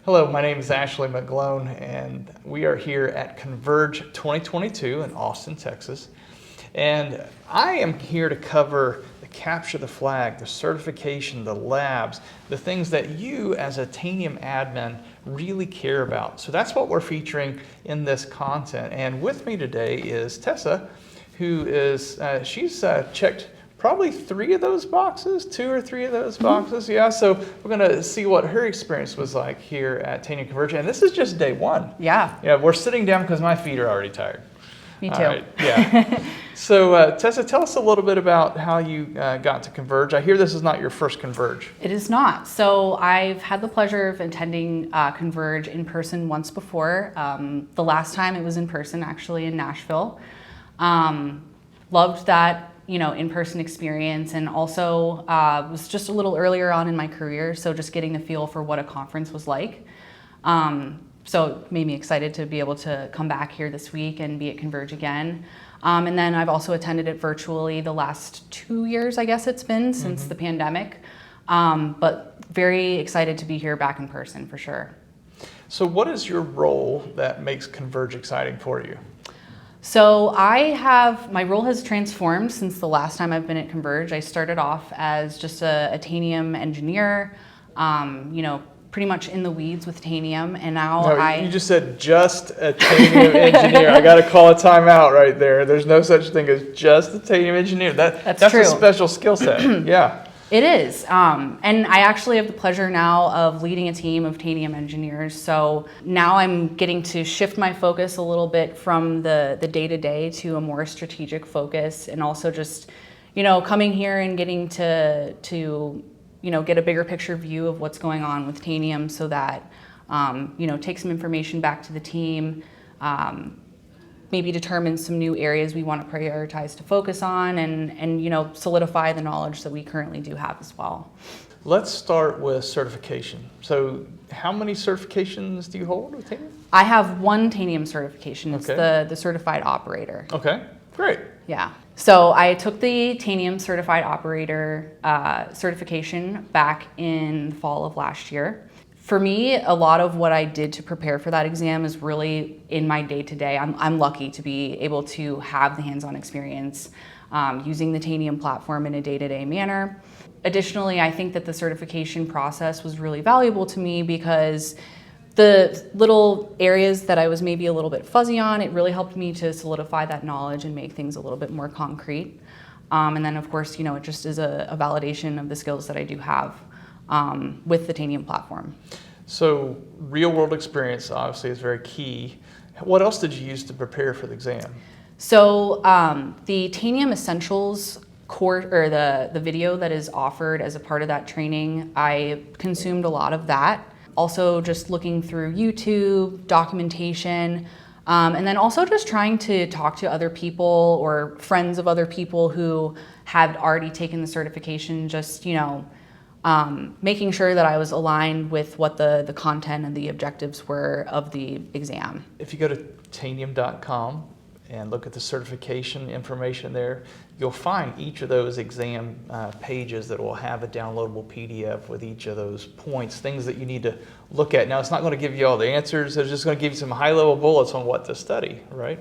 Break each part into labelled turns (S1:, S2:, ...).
S1: Hello, my name is Ashley McGlone, and we are here at Converge 2022 in Austin, Texas. And I am here to cover the capture the flag, the certification, the labs, the things that you as a Tanium admin really care about. So that's what we're featuring in this content. And with me today is Tessa, who is, she's checked probably 3 of those boxes, 2 or 3 of those boxes. Yeah, so we're gonna see what her experience was like here at Tanium Converge. And this is just day 1.
S2: Yeah.
S1: Yeah, we're sitting down because my feet are already tired.
S2: Me too.
S1: All right, yeah. So Tessa, tell us a little bit about how you got to Converge. I hear this is not your first Converge.
S2: It is not. So I've had the pleasure of attending Converge in person once before. The last time it was in person, actually in Nashville. Loved that, in-person experience, and also was just a little earlier on in my career, so just getting the feel for what a conference was like. So it made me excited to be able to come back here this week and be at Converge again. And then I've also attended it virtually the last 2 years, I guess it's been, since the pandemic. But very excited to be here back in person for sure.
S1: So what is your role that makes Converge exciting for you?
S2: So my role has transformed since the last time I've been at Converge. I started off as just a Tanium engineer, pretty much in the weeds with Tanium, and now
S1: you just said just a Tanium engineer. I got to call a timeout right there. There's no such thing as just a Tanium engineer. That's
S2: true.
S1: A special skill set. Yeah.
S2: It is, and I actually have the pleasure now of leading a team of Tanium engineers. So now I'm getting to shift my focus a little bit from the day-to-day to a more strategic focus, and also just, coming here and getting to get a bigger picture view of what's going on with Tanium, so that, take some information back to the team, maybe determine some new areas we want to prioritize to focus on, and solidify the knowledge that we currently do have as well.
S1: Let's start with certification. So how many certifications do you hold with Tanium?
S2: I have 1 Tanium certification. It's
S1: Okay.
S2: the certified operator.
S1: Okay, great.
S2: Yeah. So I took the Tanium certified operator certification back in the fall of last year. For me, a lot of what I did to prepare for that exam is really in my day-to-day. I'm lucky to be able to have the hands-on experience using the Tanium platform in a day-to-day manner. Additionally, I think that the certification process was really valuable to me because the little areas that I was maybe a little bit fuzzy on, it really helped me to solidify that knowledge and make things a little bit more concrete. And then, of course, it just is a validation of the skills that I do have with the Tanium platform.
S1: So real-world experience obviously is very key. What else did you use to prepare for the exam?
S2: So the Tanium Essentials course, or the video that is offered as a part of that training, I consumed a lot of that. Also just looking through YouTube, documentation, and then also just trying to talk to other people or friends of other people who had already taken the certification, just, making sure that I was aligned with what the content and the objectives were of the exam.
S1: If you go to tanium.com and look at the certification information there, you'll find each of those exam pages that will have a downloadable PDF with each of those points, things that you need to look at. Now, it's not going to give you all the answers. It's just going to give you some high-level bullets on what to study, right?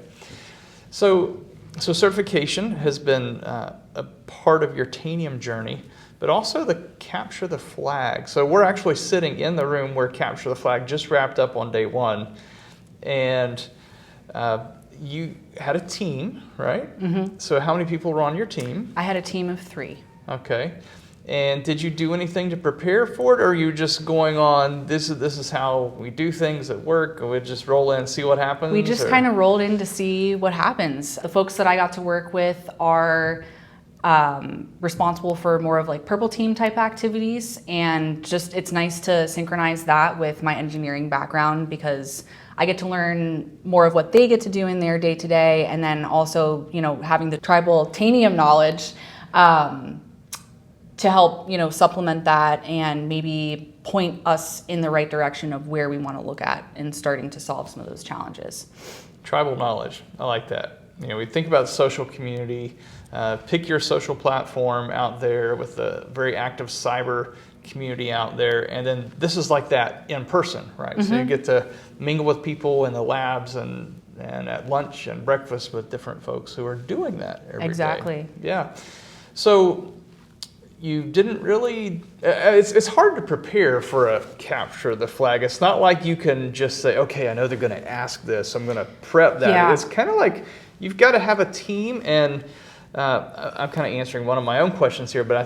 S1: So certification has been a part of your Tanium journey, but also the capture the flag. So we're actually sitting in the room where capture the flag just wrapped up on day 1, and you had a team, right? Mm-hmm. So how many people were on your team?
S2: I had a team of 3.
S1: Okay. And did you do anything to prepare for it, or are you just going on, this is how we do things at work, and we just roll in and see what happens?
S2: We just kind of rolled in to see what happens. The folks that I got to work with are responsible for more of like purple team type activities, and just it's nice to synchronize that with my engineering background, because I get to learn more of what they get to do in their day-to-day, and then also, having the tribal Tanium knowledge to help, supplement that and maybe point us in the right direction of where we want to look at and starting to solve some of those challenges.
S1: Tribal knowledge, I like that. We think about the social community, pick your social platform out there with a very active cyber community out there, and then this is like that in person, right? So you get to mingle with people in the labs and at lunch and breakfast with different folks who are doing that every day.
S2: Exactly.
S1: Yeah. So you didn't really, it's hard to prepare for a capture the flag. It's not like you can just say, okay, I know they're going to ask this, I'm going to prep that.
S2: Yeah.
S1: It's kind of like you've got to have a team, and I'm kind of answering one of my own questions here, but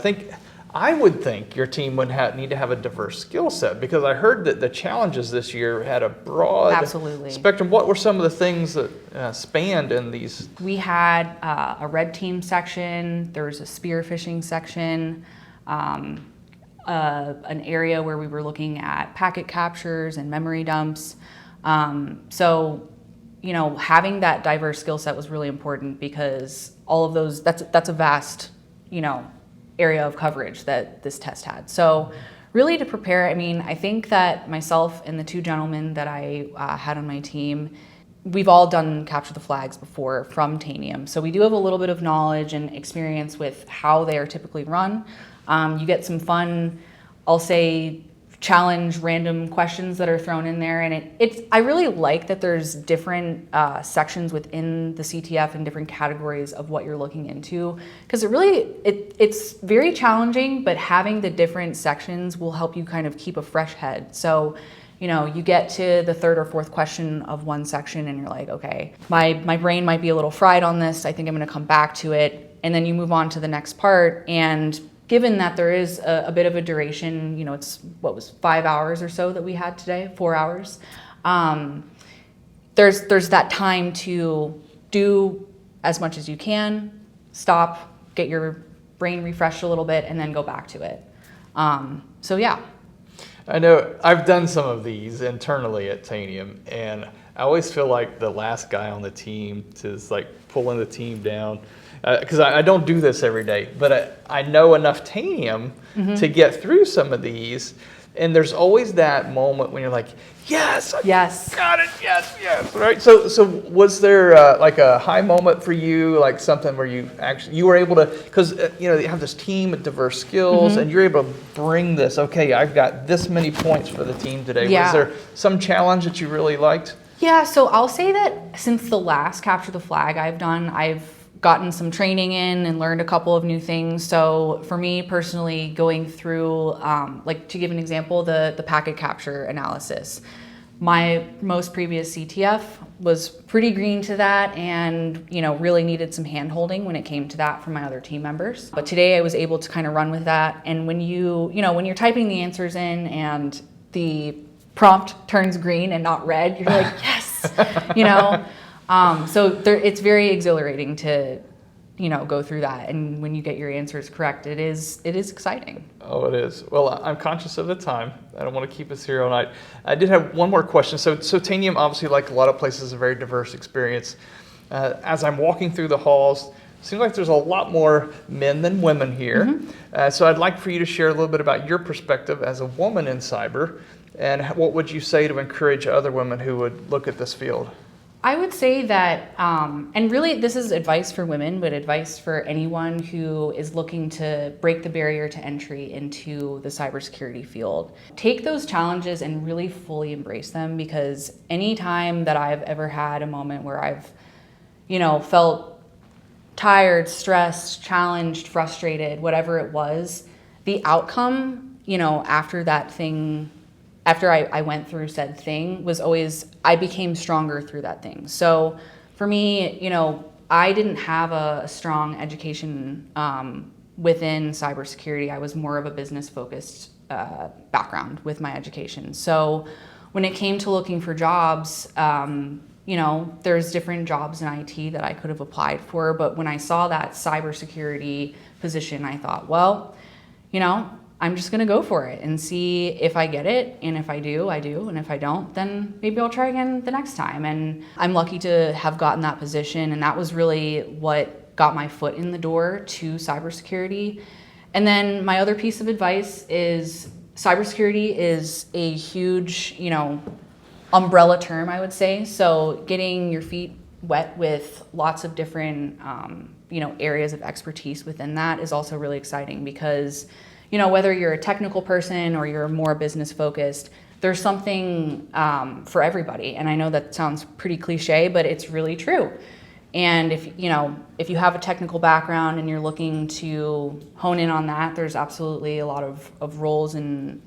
S1: I would think your team would need to have a diverse skill set, because I heard that the challenges this year had a broad
S2: Absolutely.
S1: spectrum. What were some of the things that spanned in these?
S2: We had a red team section, there was a spearfishing section, an area where we were looking at packet captures and memory dumps. So, having that diverse skill set was really important, because all of those, that's a vast, area of coverage that this test had. So really to prepare, I think that myself and the two gentlemen that I had on my team, we've all done capture the flags before from Tanium. So we do have a little bit of knowledge and experience with how they are typically run. You get some fun, I'll say, challenge random questions that are thrown in there, and I really like that there's different sections within the CTF and different categories of what you're looking into, because it's very challenging, but having the different sections will help you kind of keep a fresh head. So you get to the third or fourth question of one section and you're like, okay, my brain might be a little fried on this, I think I'm going to come back to it, and then you move on to the next part. And given that there is a bit of a duration, it's 5 hours or so that we had today, 4 hours. There's that time to do as much as you can, stop, get your brain refreshed a little bit, and then go back to it. So yeah.
S1: I know I've done some of these internally at Tanium, and I always feel like the last guy on the team to pulling the team down. Because I don't do this every day, but I know enough Tanium to get through some of these. And there's always that moment when you're like, yes, I got it, yes, right? So was there like a high moment for you, like something where you were able to, because you have this team with diverse skills, and you're able to bring this, okay, I've got this many points for the team today.
S2: Yeah.
S1: Was there some challenge that you really liked?
S2: Yeah, so I'll say that since the last Capture the Flag I've done, I've gotten some training in and learned a couple of new things. So for me personally, going through, to give an example, the packet capture analysis. My most previous CTF was pretty green to that, and really needed some hand-holding when it came to that from my other team members. But today I was able to kind of run with that. And when when you're typing the answers in and the prompt turns green and not red, you're like, yes, So it's very exhilarating to, go through that. And when you get your answers correct, it is exciting.
S1: Oh, it is. Well, I'm conscious of the time. I don't want to keep us here all night. I did have one more question. So Tanium, obviously, like a lot of places, is a very diverse experience. As I'm walking through the halls, it seems like there's a lot more men than women here. So I'd like for you to share a little bit about your perspective as a woman in cyber, and what would you say to encourage other women who would look at this field?
S2: I would say that, and really this is advice for women, but advice for anyone who is looking to break the barrier to entry into the cybersecurity field. Take those challenges and really fully embrace them, because anytime that I've ever had a moment where I've, felt tired, stressed, challenged, frustrated, whatever it was, the outcome, after that thing, after I went through said thing, was always, I became stronger through that thing. So for me, I didn't have a strong education within cybersecurity. I was more of a business-focused background with my education. So when it came to looking for jobs, there's different jobs in IT that I could have applied for. But when I saw that cybersecurity position, I thought, well, I'm just gonna go for it and see if I get it. And if I do, I do. And if I don't, then maybe I'll try again the next time. And I'm lucky to have gotten that position. And that was really what got my foot in the door to cybersecurity. And then my other piece of advice is cybersecurity is a huge, umbrella term, I would say. So getting your feet wet with lots of different, areas of expertise within that is also really exciting, because whether you're a technical person or you're more business focused, there's something for everybody. And I know that sounds pretty cliche, but it's really true. And if you have a technical background and you're looking to hone in on that, there's absolutely a lot of roles and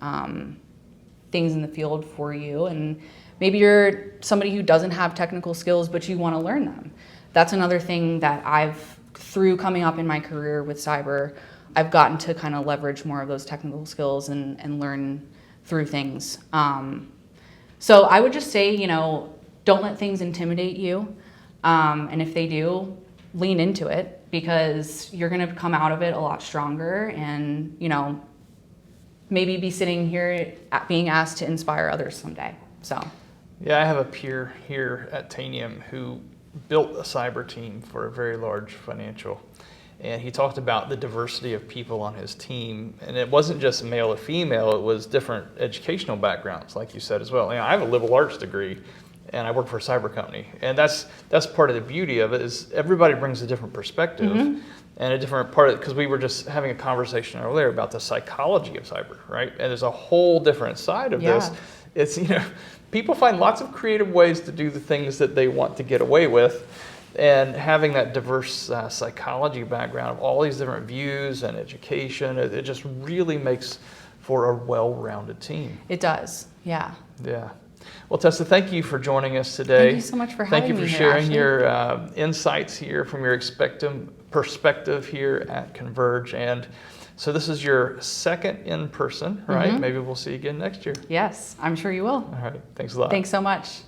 S2: things in the field for you. And maybe you're somebody who doesn't have technical skills, but you want to learn them. That's another thing that through coming up in my career with cyber, I've gotten to kind of leverage more of those technical skills and learn through things. So I would just say, don't let things intimidate you. And if they do, lean into it, because you're going to come out of it a lot stronger and, maybe be sitting here being asked to inspire others someday. So.
S1: Yeah, I have a peer here at Tanium who built a cyber team for a very large financial. And he talked about the diversity of people on his team. And it wasn't just male or female, it was different educational backgrounds, like you said as well. I have a liberal arts degree, and I work for a cyber company. And that's part of the beauty of it, is everybody brings a different perspective. Mm-hmm. And a different part of it, because we were just having a conversation earlier about the psychology of cyber, right? And there's a whole different side of this. It's, people find lots of creative ways to do the things that they want to get away with. And having that diverse psychology background of all these different views and education, it just really makes for a well-rounded team.
S2: It does, yeah.
S1: Yeah. Well, Tessa, thank you for joining us today.
S2: Thank you so much for having me.
S1: Thank you for sharing your insights here from your perspective here at Converge. And so this is your second in person, right? Mm-hmm. Maybe we'll see you again next year.
S2: Yes, I'm sure you will.
S1: All right. Thanks a lot.
S2: Thanks so much.